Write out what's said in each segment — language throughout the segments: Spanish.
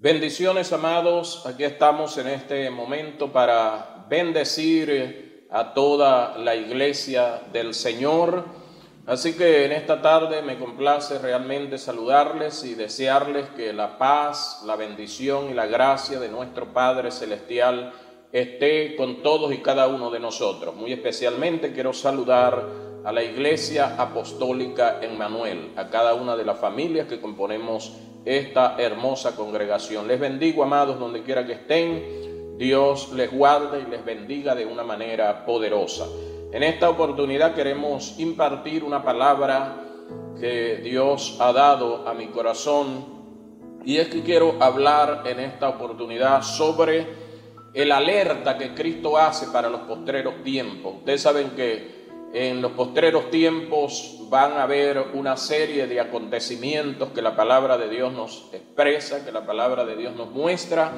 Bendiciones, amados. Aquí estamos en este momento para bendecir a toda la iglesia del Señor. Así que en esta tarde me complace realmente saludarles y desearles que la paz, la bendición y la gracia de nuestro Padre Celestial esté con todos y cada uno de nosotros. Muy especialmente quiero saludar a la Iglesia Apostólica Emmanuel, a cada una de las familias que componemos esta hermosa congregación. Les bendigo, amados, donde quiera que estén. Dios les guarde y les bendiga de una manera poderosa. En esta oportunidad queremos impartir una palabra que Dios ha dado a mi corazón, y es que quiero hablar en esta oportunidad sobre el alerta que Cristo hace para los postreros tiempos. Ustedes saben que en los postreros tiempos van a haber una serie de acontecimientos que la palabra de Dios nos expresa, que la palabra de Dios nos muestra,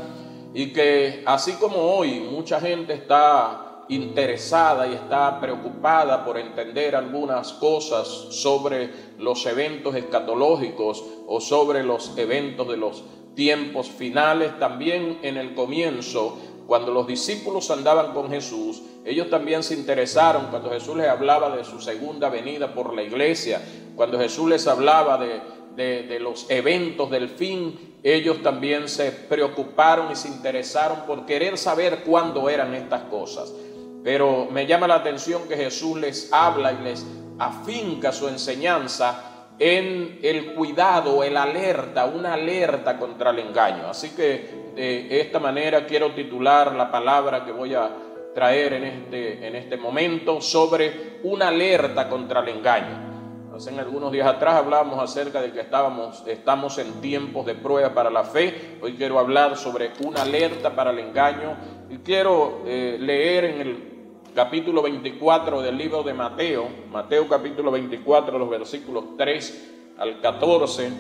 y que así como hoy mucha gente está interesada y está preocupada por entender algunas cosas sobre los eventos escatológicos o sobre los eventos de los tiempos finales, también en el comienzo, cuando los discípulos andaban con Jesús, ellos también se interesaron cuando Jesús les hablaba de su segunda venida por la iglesia, cuando Jesús les hablaba de los eventos del fin. Ellos también se preocuparon y se interesaron por querer saber cuándo eran estas cosas. Pero me llama la atención que Jesús les habla y les afinca su enseñanza en el cuidado, el alerta, una alerta contra el engaño. Así que de esta manera quiero titular la palabra que voy a traer en este momento sobre una alerta contra el engaño. Hace algunos días atrás hablábamos acerca de que estamos en tiempos de prueba para la fe. Hoy quiero hablar sobre una alerta para el engaño, y quiero leer en el capítulo 24 del libro de Mateo capítulo 24, los versículos 3 al 14.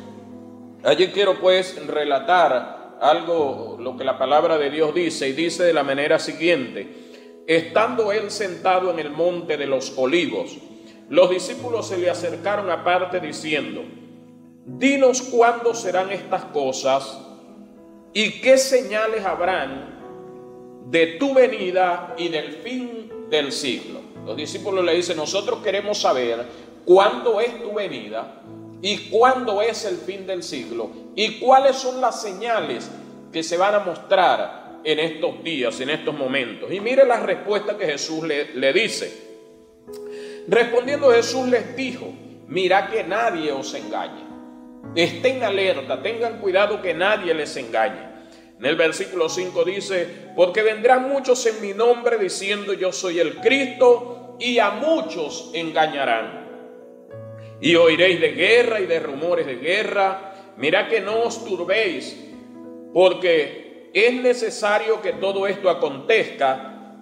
Allí quiero pues relatar algo, lo que la palabra de Dios dice, y dice de la manera siguiente: estando él sentado en el monte de los olivos, los discípulos se le acercaron aparte diciendo: dinos cuándo serán estas cosas y qué señales habrán de tu venida y del fin del siglo. Los discípulos le dicen: nosotros queremos saber cuándo es tu venida y cuándo es el fin del siglo, y cuáles son las señales que se van a mostrar en estos días, en estos momentos. Y mire la respuesta que Jesús le dice. Respondiendo Jesús les dijo: mirad que nadie os engañe. Estén alerta, tengan cuidado que nadie les engañe. En el versículo 5 dice: porque vendrán muchos en mi nombre diciendo yo soy el Cristo, y a muchos engañarán. Y oiréis de guerra y de rumores de guerra. Mirad que no os turbéis, porque es necesario que todo esto acontezca,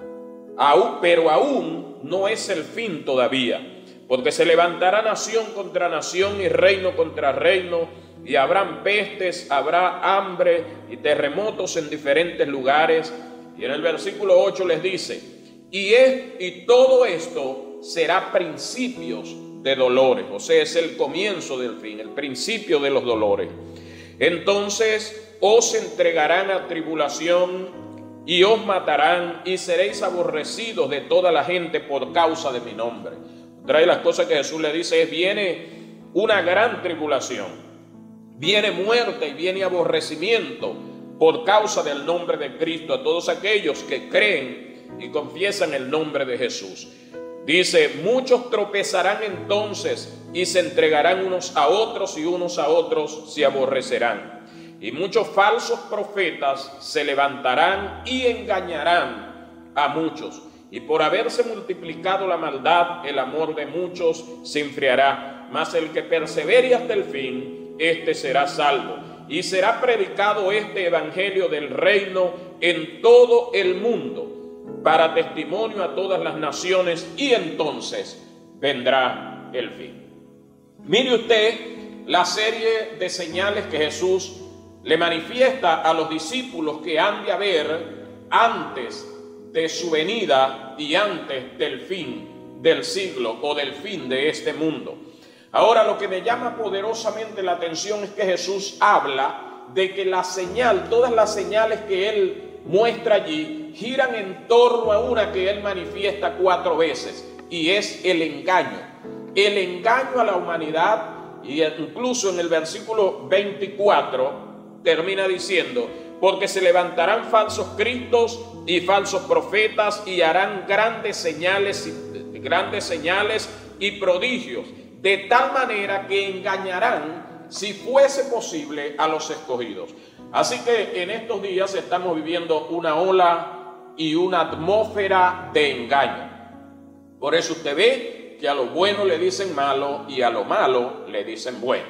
pero aún no es el fin todavía. Porque se levantará nación contra nación y reino contra reino, y habrán pestes, habrá hambre y terremotos en diferentes lugares. Y en el versículo 8 les dice: y todo esto será principios de dolores. O sea, es el comienzo del fin, el principio de los dolores. Entonces os entregarán a tribulación y os matarán, y seréis aborrecidos de toda la gente por causa de mi nombre. Otra de las cosas que Jesús le dice es: viene una gran tribulación, viene muerte y viene aborrecimiento por causa del nombre de Cristo a todos aquellos que creen y confiesan el nombre de Jesús. Dice: muchos tropezarán entonces y se entregarán unos a otros, y unos a otros se aborrecerán. Y muchos falsos profetas se levantarán y engañarán a muchos. Y por haberse multiplicado la maldad, el amor de muchos se enfriará. Mas el que persevere hasta el fin, éste será salvo. Y será predicado este evangelio del reino en todo el mundo, para testimonio a todas las naciones, y entonces vendrá el fin. Mire usted la serie de señales que Jesús le manifiesta a los discípulos que han de haber antes de su venida y antes del fin del siglo o del fin de este mundo. Ahora, lo que me llama poderosamente la atención es que Jesús habla de que la señal, todas las señales que él muestra allí, giran en torno a una que él manifiesta 4 veces, y es el engaño a la humanidad. Y incluso en el versículo 24 termina diciendo: porque se levantarán falsos cristos y falsos profetas y harán grandes señales y prodigios, de tal manera que engañarán, si fuese posible, a los escogidos. Así que en estos días estamos viviendo una ola y una atmósfera de engaño. Por eso usted ve que a lo bueno le dicen malo y a lo malo le dicen bueno.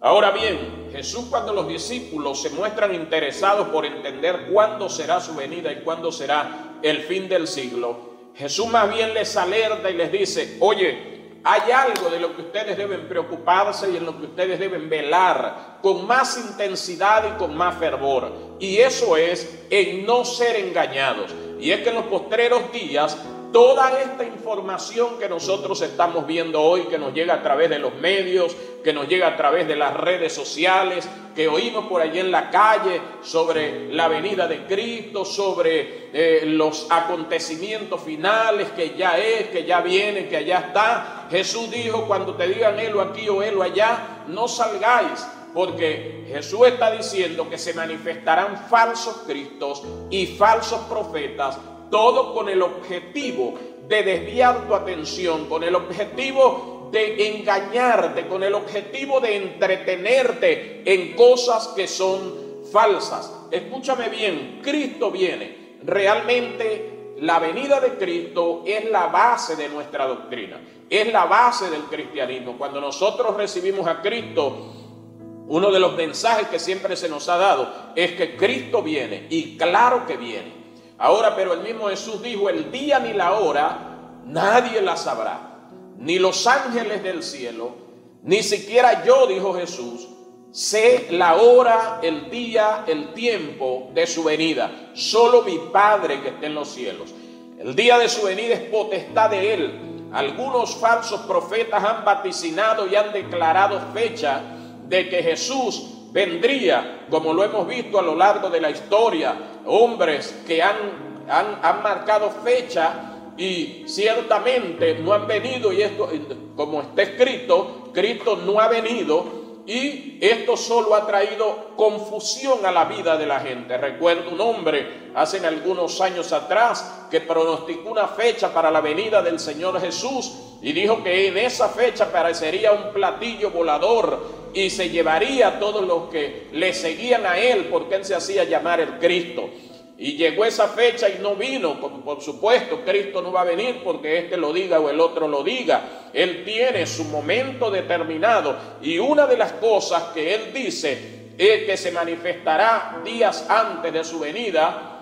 Ahora bien, Jesús, cuando los discípulos se muestran interesados por entender cuándo será su venida y cuándo será el fin del siglo, Jesús más bien les alerta y les dice: oye, hay algo de lo que ustedes deben preocuparse y en lo que ustedes deben velar con más intensidad y con más fervor, y eso es en no ser engañados. Y es que en los postreros días, toda esta información que nosotros estamos viendo hoy, que nos llega a través de los medios, que nos llega a través de las redes sociales, que oímos por allí en la calle sobre la venida de Cristo, sobre los acontecimientos finales, que ya es, que ya viene, que allá está. Jesús dijo: cuando te digan helo aquí o helo allá, no salgáis, porque Jesús está diciendo que se manifestarán falsos cristos y falsos profetas, todo con el objetivo de desviar tu atención, con el objetivo de engañarte, con el objetivo de entretenerte en cosas que son falsas. Escúchame bien, Cristo viene. Realmente la venida de Cristo es la base de nuestra doctrina, es la base del cristianismo. Cuando nosotros recibimos a Cristo, uno de los mensajes que siempre se nos ha dado es que Cristo viene, y claro que viene. Ahora, pero el mismo Jesús dijo: el día ni la hora nadie la sabrá, ni los ángeles del cielo, ni siquiera yo, dijo Jesús, sé la hora, el día, el tiempo de su venida. Solo mi Padre que está en los cielos. El día de su venida es potestad de Él. Algunos falsos profetas han vaticinado y han declarado fecha de que Jesús vendría, como lo hemos visto a lo largo de la historia. Hombres que han marcado fecha y ciertamente no han venido, y esto, como está escrito, Cristo no ha venido, y esto solo ha traído confusión a la vida de la gente. Recuerdo un hombre hace algunos años atrás que pronosticó una fecha para la venida del Señor Jesús y dijo que en esa fecha aparecería un platillo volador y se llevaría a todos los que le seguían a él, porque él se hacía llamar el Cristo. Y llegó esa fecha y no vino. Por supuesto, Cristo no va a venir porque este lo diga o el otro lo diga. Él tiene su momento determinado, y una de las cosas que él dice es que se manifestará días antes de su venida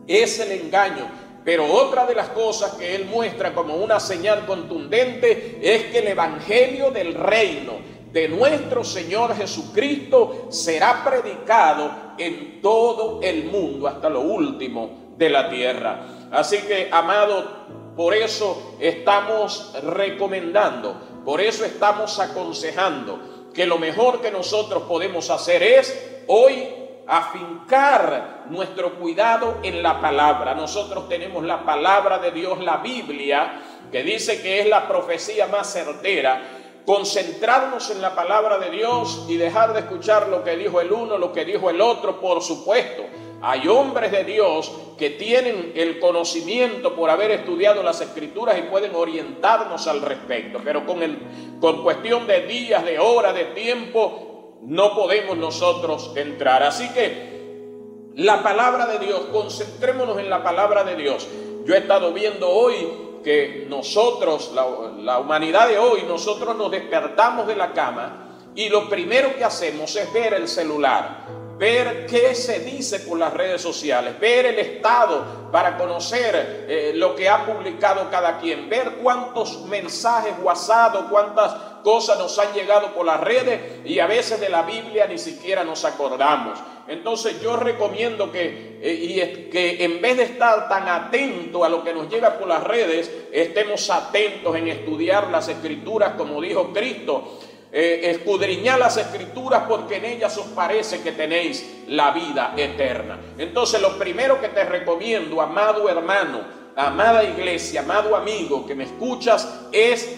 es el engaño. Pero otra de las cosas que él muestra como una señal contundente es que el evangelio del reino de nuestro Señor Jesucristo será predicado en todo el mundo hasta lo último de la tierra. Así que, amado, por eso estamos recomendando, por eso estamos aconsejando que lo mejor que nosotros podemos hacer es hoy afincar nuestro cuidado en la palabra. Nosotros tenemos la palabra de Dios, la Biblia, que dice que es la profecía más certera. Concentrarnos en la palabra de Dios y dejar de escuchar lo que dijo el uno, lo que dijo el otro. Por supuesto, hay hombres de Dios que tienen el conocimiento por haber estudiado las Escrituras y pueden orientarnos al respecto, pero con cuestión de días, de horas, de tiempo, no podemos nosotros entrar. Así que la palabra de Dios, concentrémonos en la palabra de Dios. Yo he estado viendo hoy que nosotros, la humanidad de hoy, nosotros nos despertamos de la cama y lo primero que hacemos es ver el celular, ver qué se dice por las redes sociales, ver el estado para conocer lo que ha publicado cada quien, ver cuántos mensajes WhatsApp, cuántas cosas nos han llegado por las redes, y a veces de la Biblia ni siquiera nos acordamos. Entonces yo recomiendo que en vez de estar tan atento a lo que nos llega por las redes, estemos atentos en estudiar las Escrituras como dijo Cristo. escudriñad las Escrituras porque en ellas os parece que tenéis la vida eterna. Entonces, lo primero que te recomiendo, amado hermano, amada iglesia, amado amigo que me escuchas, es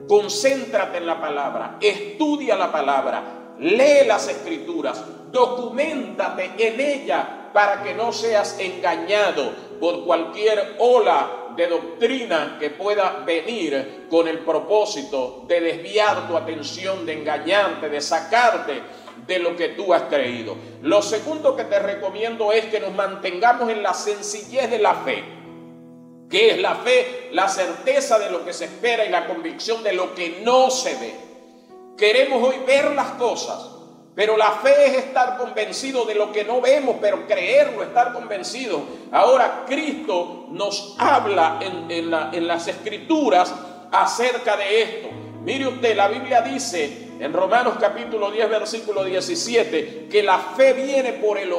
concéntrate en la palabra, estudia la palabra, lee las Escrituras, documéntate en ella para que no seas engañado por cualquier ola de doctrina que pueda venir con el propósito de desviar tu atención, de engañarte, de sacarte de lo que tú has creído. Lo segundo que te recomiendo es que nos mantengamos en la sencillez de la fe. ¿Qué es la fe? La certeza de lo que se espera y la convicción de lo que no se ve. Queremos hoy ver las cosas, pero la fe es estar convencido de lo que no vemos, pero creerlo, estar convencido. Ahora Cristo nos habla en las Escrituras acerca de esto. Mire usted, la Biblia dice en Romanos capítulo 10, versículo 17, que la fe viene por el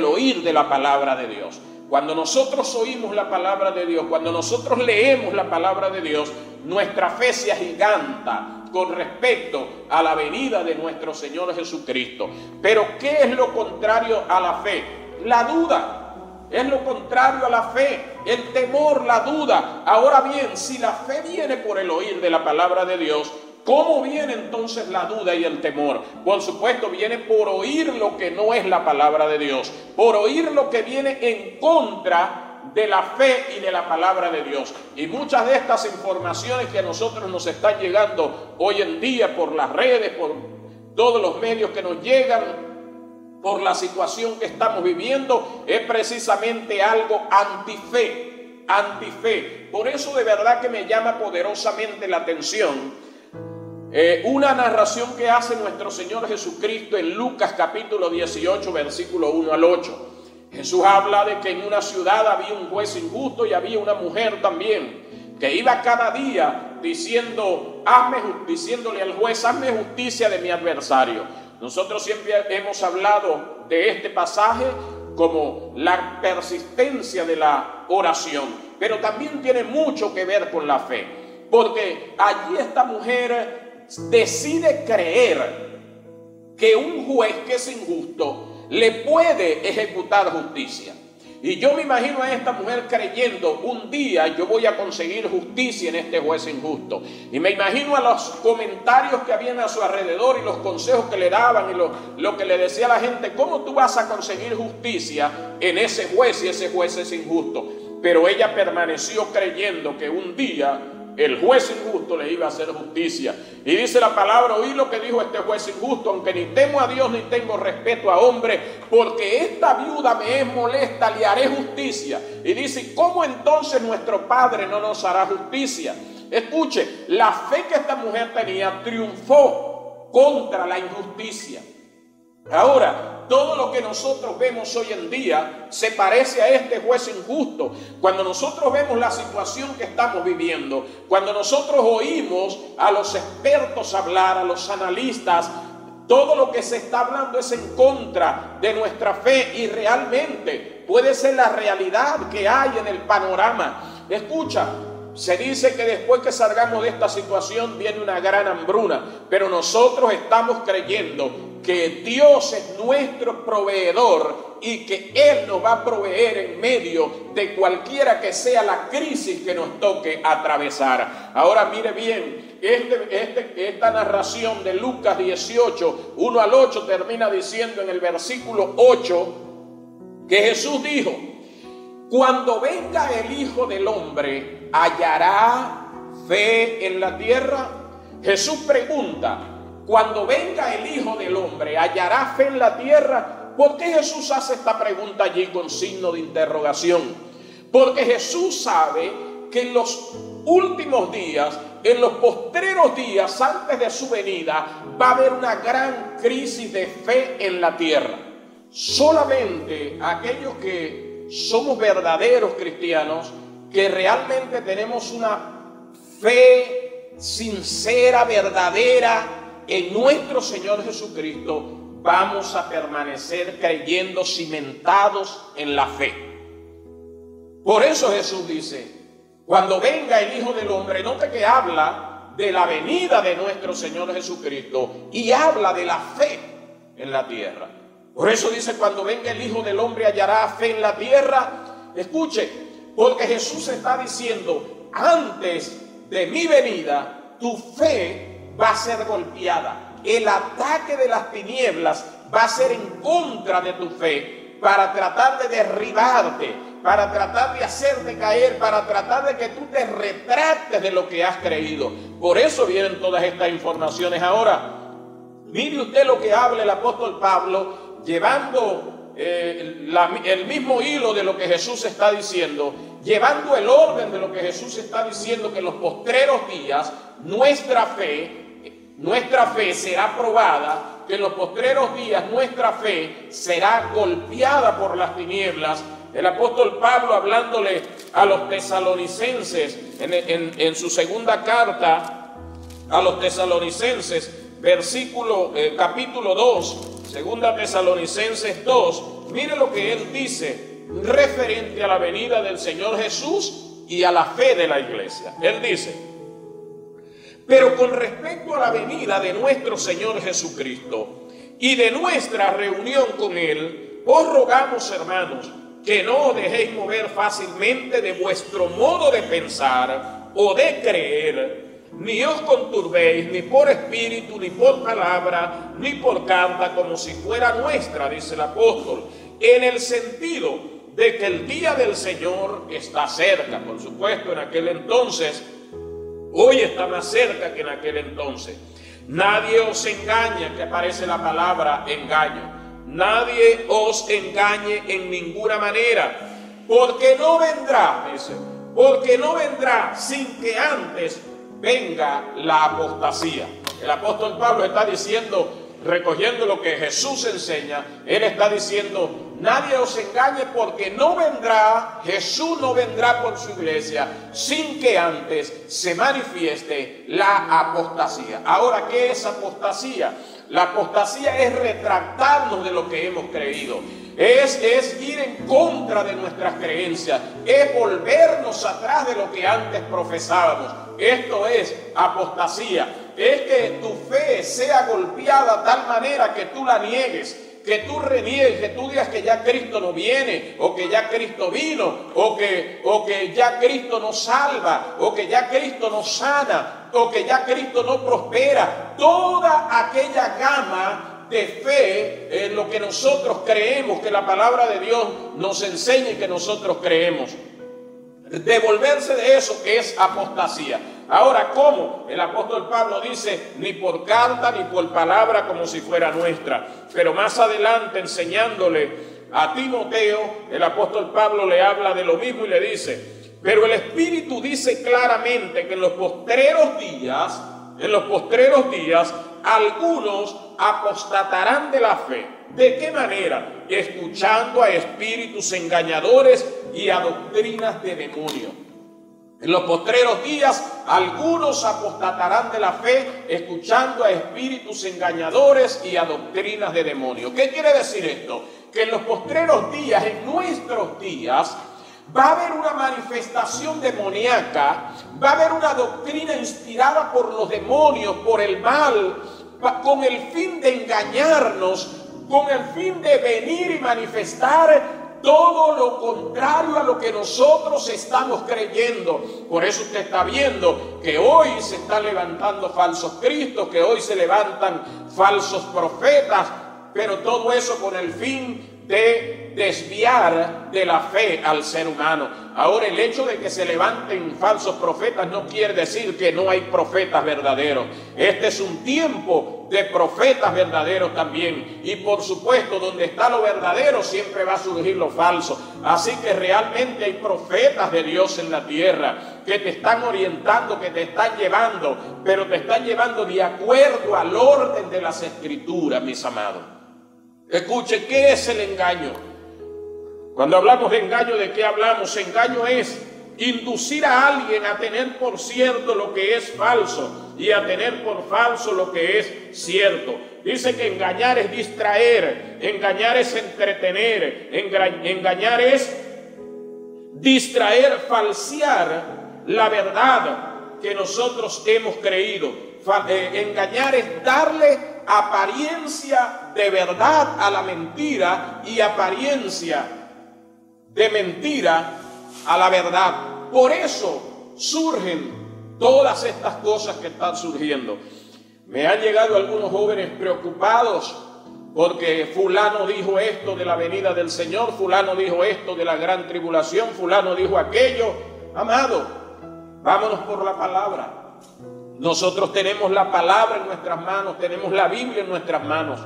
oír de la palabra de Dios. Cuando nosotros oímos la palabra de Dios, cuando nosotros leemos la palabra de Dios, nuestra fe se agiganta con respecto a la venida de nuestro Señor Jesucristo. Pero ¿qué es lo contrario a la fe? La duda. Es lo contrario a la fe, el temor, la duda. Ahora bien, si la fe viene por el oír de la palabra de Dios, ¿cómo viene entonces la duda y el temor? Por supuesto, viene por oír lo que no es la palabra de Dios, por oír lo que viene en contra de la fe y de la palabra de Dios. Y muchas de estas informaciones que a nosotros nos están llegando hoy en día por las redes, por todos los medios que nos llegan, por la situación que estamos viviendo, es precisamente algo antife. Por eso de verdad que me llama poderosamente la atención una narración que hace nuestro Señor Jesucristo en Lucas capítulo 18, versículo 1 al 8. Jesús habla de que en una ciudad había un juez injusto y había una mujer también que iba cada día diciéndole al juez: hazme justicia de mi adversario. Nosotros siempre hemos hablado de este pasaje como la persistencia de la oración, pero también tiene mucho que ver con la fe, porque allí esta mujer decide creer que un juez que es injusto le puede ejecutar justicia. Y yo me imagino a esta mujer creyendo: un día yo voy a conseguir justicia en este juez injusto. Y me imagino a los comentarios que habían a su alrededor y los consejos que le daban y lo que le decía la gente: ¿cómo tú vas a conseguir justicia en ese juez si ese juez es injusto? Pero ella permaneció creyendo que un día el juez injusto le iba a hacer justicia. Y dice la palabra: oí lo que dijo este juez injusto, aunque ni temo a Dios ni tengo respeto a hombre, porque esta viuda me es molesta, le haré justicia. Y dice: ¿cómo entonces nuestro Padre no nos hará justicia? Escuche, la fe que esta mujer tenía triunfó contra la injusticia. Ahora, todo lo que nosotros vemos hoy en día se parece a este juez injusto. Cuando nosotros vemos la situación que estamos viviendo, cuando nosotros oímos a los expertos hablar, a los analistas, todo lo que se está hablando es en contra de nuestra fe y realmente puede ser la realidad que hay en el panorama. Escucha, se dice que después que salgamos de esta situación viene una gran hambruna, pero nosotros estamos creyendo que Dios es nuestro proveedor y que Él nos va a proveer en medio de cualquiera que sea la crisis que nos toque atravesar. Ahora mire bien, esta narración de Lucas 18, 1 al 8 termina diciendo en el versículo 8 que Jesús dijo: cuando venga el Hijo del Hombre, ¿hallará fe en la tierra? Jesús pregunta: cuando venga el Hijo del Hombre, ¿hallará fe en la tierra? ¿Por qué Jesús hace esta pregunta allí con signo de interrogación? Porque Jesús sabe que en los últimos días, en los postreros días antes de su venida, va a haber una gran crisis de fe en la tierra. Solamente aquellos que somos verdaderos cristianos, que realmente tenemos una fe sincera, verdadera en nuestro Señor Jesucristo, vamos a permanecer creyendo, cimentados en la fe. Por eso Jesús dice: cuando venga el Hijo del Hombre, note que habla de la venida de nuestro Señor Jesucristo y habla de la fe en la tierra. Por eso dice, cuando venga el Hijo del Hombre hallará fe en la tierra. Escuche, porque Jesús está diciendo, antes de mi venida, tu fe va a ser golpeada. El ataque de las tinieblas va a ser en contra de tu fe para tratar de derribarte, para tratar de hacerte caer, para tratar de que tú te retractes de lo que has creído. Por eso vienen todas estas informaciones ahora. Mire usted lo que habla el apóstol Pablo, llevando el mismo hilo de lo que Jesús está diciendo, llevando el orden de lo que Jesús está diciendo, que en los postreros días nuestra fe será probada, que en los postreros días nuestra fe será golpeada por las tinieblas. El apóstol Pablo, hablándole a los tesalonicenses en su segunda carta a los tesalonicenses, capítulo 2, segunda Tesalonicenses 2, mire lo que él dice referente a la venida del Señor Jesús y a la fe de la iglesia. Él dice: pero con respecto a la venida de nuestro Señor Jesucristo y de nuestra reunión con Él, os rogamos, hermanos, que no os dejéis mover fácilmente de vuestro modo de pensar o de creer, ni os conturbéis, ni por espíritu, ni por palabra, ni por carta, como si fuera nuestra, dice el apóstol, en el sentido de que el día del Señor está cerca. Por supuesto, en aquel entonces, hoy está más cerca que en aquel entonces. Nadie os engaña, que aparece la palabra engaño. Nadie os engañe en ninguna manera, porque no vendrá, dice, porque no vendrá sin que antes venga la apostasía. El apóstol Pablo está diciendo, recogiendo lo que Jesús enseña, él está diciendo, nadie os engañe, porque no vendrá, Jesús no vendrá por su iglesia sin que antes se manifieste la apostasía. Ahora, ¿qué es apostasía? La apostasía es retractarnos de lo que hemos creído, es ir en contra de nuestras creencias, es volvernos atrás de lo que antes profesábamos. Esto es apostasía, es que tu fe sea golpeada de tal manera que tú la niegues, que tú reniegues, que tú digas que ya Cristo no viene, o que ya Cristo vino, o que ya Cristo nos salva, o que ya Cristo nos sana, o que ya Cristo no prospera. Toda aquella gama de fe en lo que nosotros creemos, que la palabra de Dios nos enseña y que nosotros creemos. Devolverse de eso es apostasía. Ahora, ¿cómo? El apóstol Pablo dice, ni por carta ni por palabra, como si fuera nuestra. Pero más adelante, enseñándole a Timoteo, el apóstol Pablo le habla de lo mismo y le dice: pero el Espíritu dice claramente que en los postreros días, algunos apostatarán de la fe. ¿De qué manera? Escuchando a espíritus engañadores y a doctrinas de demonio. En los postreros días, algunos apostatarán de la fe, escuchando a espíritus engañadores y a doctrinas de demonio. ¿Qué quiere decir esto? Que en los postreros días, en nuestros días, va a haber una manifestación demoníaca, va a haber una doctrina inspirada por los demonios, por el mal, con el fin de engañarnos, con el fin de venir y manifestar todo lo contrario a lo que nosotros estamos creyendo. Por eso usted está viendo que hoy se están levantando falsos cristos, que hoy se levantan falsos profetas, pero todo eso con el fin de desviar de la fe al ser humano. Ahora, el hecho de que se levanten falsos profetas no quiere decir que no hay profetas verdaderos. Este es un tiempo de profetas verdaderos también, y por supuesto, donde está lo verdadero siempre va a surgir lo falso. Así que realmente hay profetas de Dios en la tierra que te están orientando, que te están llevando, pero te están llevando de acuerdo al orden de las Escrituras, mis amados. Escuche, ¿qué es el engaño? Cuando hablamos de engaño, ¿de qué hablamos? Engaño es inducir a alguien a tener por cierto lo que es falso y a tener por falso lo que es cierto. Dice que engañar es distraer, engañar es entretener, engañar es distraer, falsear la verdad, que nosotros hemos creído. Engañar es darle apariencia de verdad a la mentira y apariencia de mentira a la verdad. Por eso surgen todas estas cosas que están surgiendo. Me han llegado algunos jóvenes preocupados porque fulano dijo esto de la venida del Señor, fulano dijo esto de la gran tribulación, fulano dijo aquello. Amado, vámonos por la palabra. Nosotros tenemos la palabra en nuestras manos, tenemos la Biblia en nuestras manos.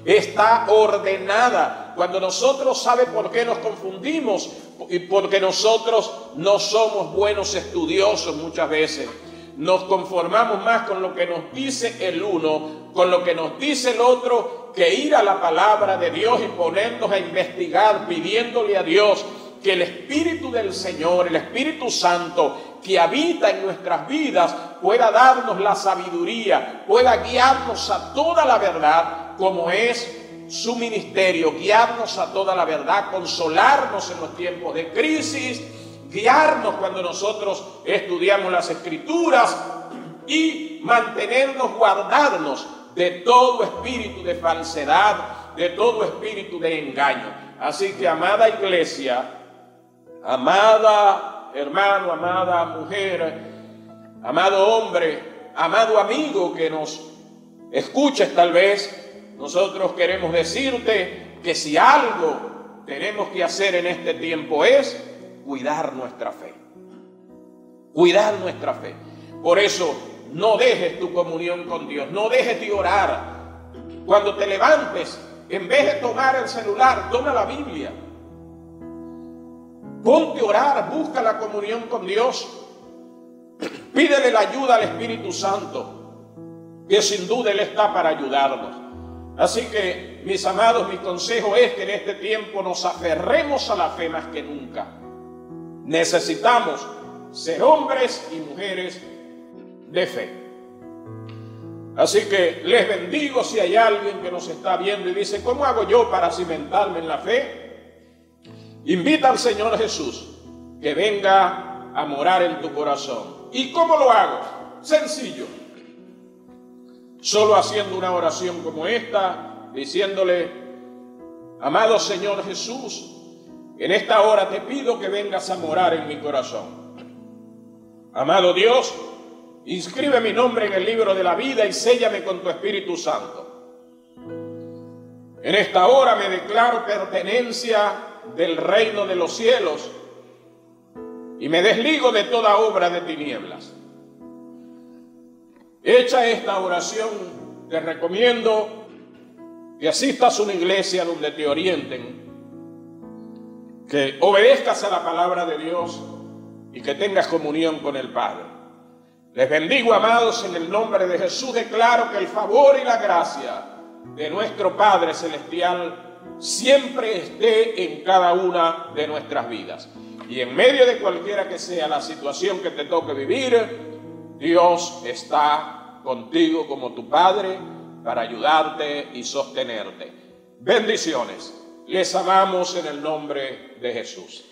Está ordenada. Cuando nosotros, ¿sabe por qué nos confundimos? Y porque nosotros no somos buenos estudiosos muchas veces. Nos conformamos más con lo que nos dice el uno, con lo que nos dice el otro, que ir a la palabra de Dios y ponernos a investigar, pidiéndole a Dios que el Espíritu del Señor, el Espíritu Santo que habita en nuestras vidas, pueda darnos la sabiduría, pueda guiarnos a toda la verdad, como es su ministerio, guiarnos a toda la verdad, consolarnos en los tiempos de crisis, guiarnos cuando nosotros estudiamos las Escrituras y mantenernos, guardarnos de todo espíritu de falsedad, de todo espíritu de engaño. Así que, amada iglesia, amada hermano, amada mujer, amado hombre, amado amigo que nos escuches tal vez, nosotros queremos decirte que si algo tenemos que hacer en este tiempo es cuidar nuestra fe. Cuidar nuestra fe. Por eso, no dejes tu comunión con Dios, no dejes de orar. Cuando te levantes, en vez de tomar el celular, toma la Biblia. Ponte a orar, busca la comunión con Dios. Pídele la ayuda al Espíritu Santo, que sin duda Él está para ayudarnos. Así que, mis amados, mi consejo es que en este tiempo nos aferremos a la fe más que nunca. Necesitamos ser hombres y mujeres de fe. Así que les bendigo. Si hay alguien que nos está viendo y dice, ¿cómo hago yo para cimentarme en la fe? Invita al Señor Jesús que venga a morar en tu corazón. ¿Y cómo lo hago? Sencillo. Solo haciendo una oración como esta, diciéndole, amado Señor Jesús, en esta hora te pido que vengas a morar en mi corazón. Amado Dios, inscribe mi nombre en el libro de la vida y séllame con tu Espíritu Santo. En esta hora me declaro pertenencia del reino de los cielos y me desligo de toda obra de tinieblas. Hecha esta oración, te recomiendo que asistas a una iglesia donde te orienten, que obedezcas a la palabra de Dios y que tengas comunión con el Padre. Les bendigo, amados, en el nombre de Jesús. Declaro que el favor y la gracia de nuestro Padre Celestial siempre esté en cada una de nuestras vidas. Y en medio de cualquiera que sea la situación que te toque vivir, Dios está contigo como tu Padre para ayudarte y sostenerte. Bendiciones. Les amamos en el nombre de Jesús.